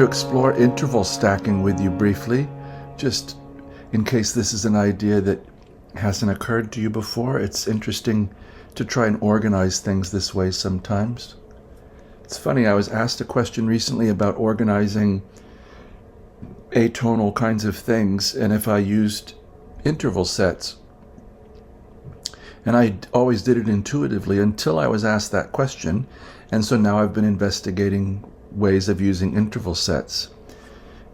explore interval stacking with you briefly, just in case this is an idea that hasn't occurred to you before. It's interesting to try and organize things this way sometimes. It's funny, I was asked a question recently about organizing atonal kinds of things and if I used interval sets. And I always did it intuitively until I was asked that question, and so now I've been investigating ways of using interval sets.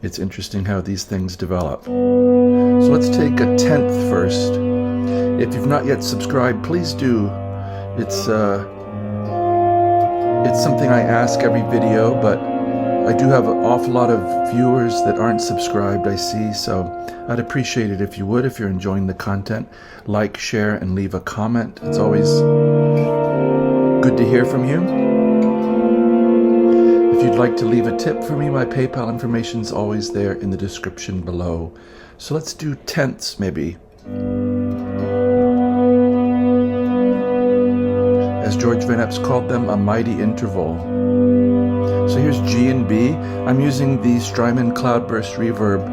It's interesting how these things develop. So let's take a tenth first. If you've not yet subscribed, please do. It's something I ask every video, but I do have an awful lot of viewers that aren't subscribed, I see, so I'd appreciate it if you would, if you're enjoying the content. Like, share, and leave a comment. It's always good to hear from you. If you'd like to leave a tip for me, my PayPal information is always there in the description below. So let's do tenths, maybe. As George Van Epps called them, a mighty interval. So here's G and B. I'm using the Strymon Cloudburst reverb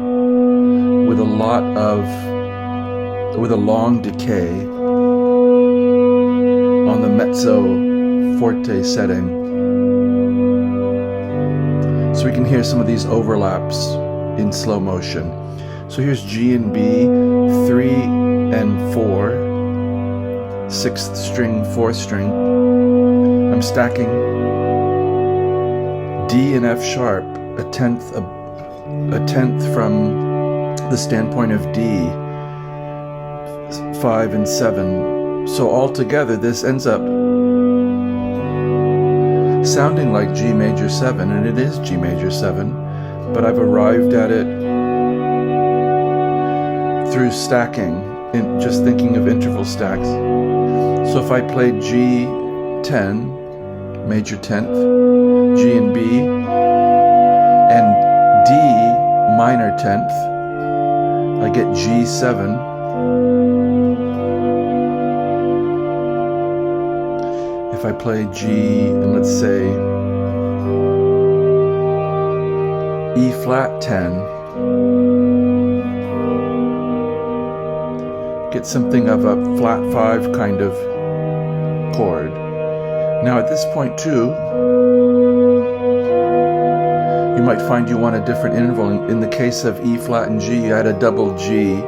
with a long decay on the mezzo forte setting. So we can hear some of these overlaps in slow motion. So here's G and B, 3 and 4, 6th string, 4th string. I'm stacking D and F sharp, a tenth from the standpoint of D, 5 and 7. So altogether this ends up sounding like G major 7, and it is G major 7, but I've arrived at it through stacking, in just thinking of interval stacks. So if I played G10, major 10th, G and B, and D minor 10th, I get G7. If I play G and let's say E flat 10, get something of a flat 5 kind of chord. Now at this point too, you might find you want a different interval. In the case of E flat and G, I had a double G.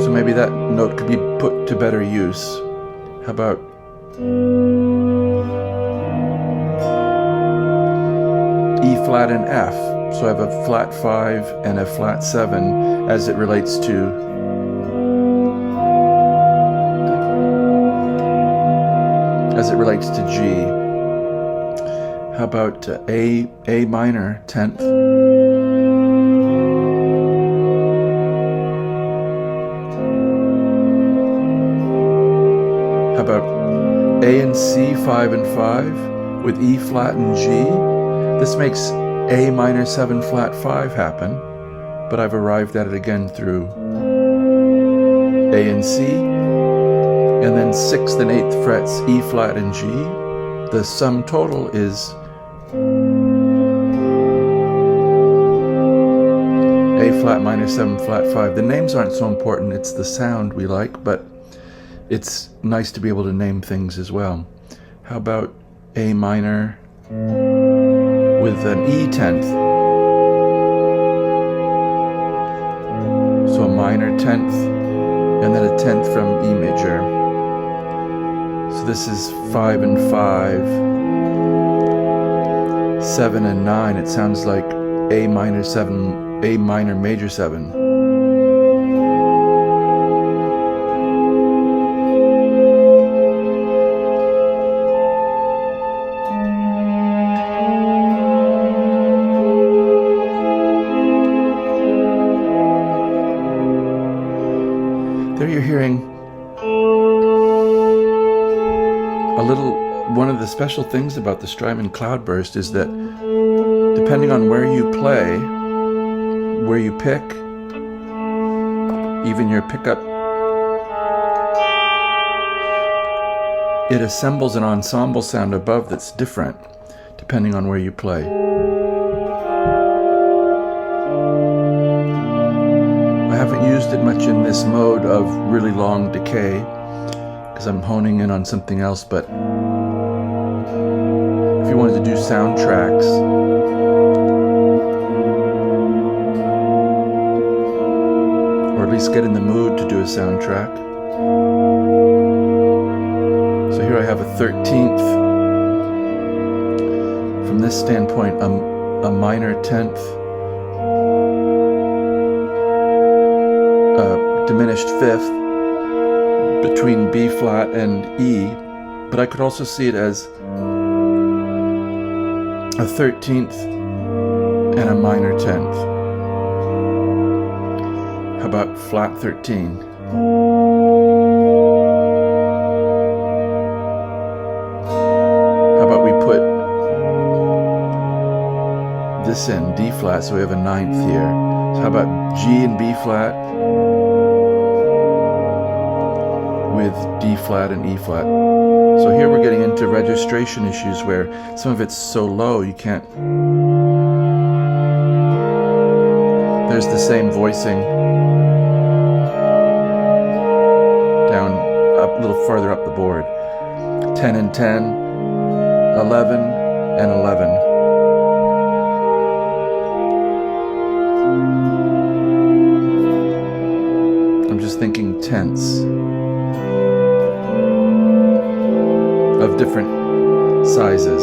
So maybe that note could be put to better use. How about E flat and F? So I have a flat 5 and a flat 7 as it relates to G. How about A minor 10th? How about A and C, 5 and 5, with E flat and G? This makes A minor 7 flat 5 happen, but I've arrived at it again through A and C, and then 6th and 8th frets, E flat and G. The sum total is A flat minor 7 flat 5. The names aren't so important, it's the sound we like, but it's nice to be able to name things as well. How about A minor with an E 10th? So a minor 10th, and then a 10th from E major. So this is 5 and 5, 7 and 9. It sounds like A minor 7, A minor major 7. There you're hearing one of the special things about the Strymon Cloudburst is that depending on where you play, where you pick, even your pickup, it assembles an ensemble sound above that's different. depending on where you play. I haven't used it much in this mode of really long decay because I'm honing in on something else, but if you wanted to do soundtracks, or at least get in the mood to do a soundtrack. So here I have a 13th. From this standpoint, a minor 10th, a diminished 5th between B flat and E, but I could also see it as a 13th and a minor 10th. How about flat 13? How about we put this in D flat, so we have a 9th here. So how about G and B flat with D flat and E flat? So here we're getting into registration issues where some of it's so low you can't. There's the same voicing down up a little farther up the board. 10 and 10, 11 and 11. I'm just thinking tenths of different sizes.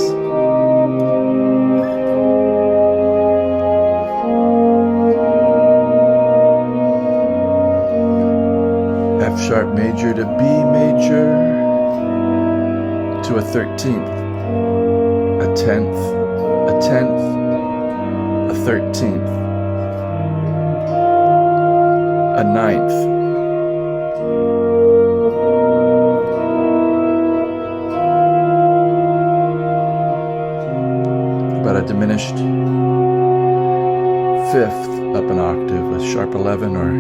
F sharp major to B major to a 13th, a 10th, a 10th, a 13th, a 9th. About a diminished 5th up an octave, a sharp 11 or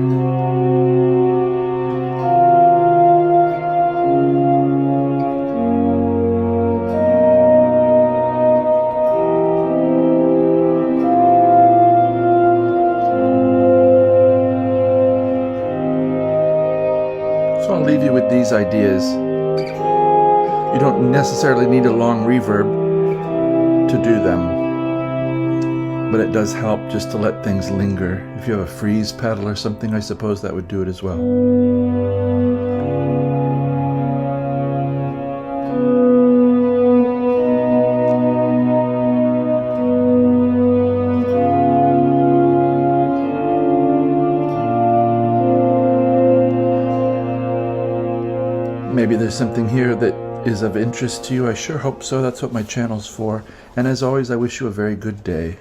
so I'll leave you with these ideas. You don't necessarily need a long reverb to do them, but it does help just to let things linger. If you have a freeze pedal or something, I suppose that would do it as well. Maybe there's something here that is of interest to you. I sure hope so. That's what my channel's for. And as always, I wish you a very good day.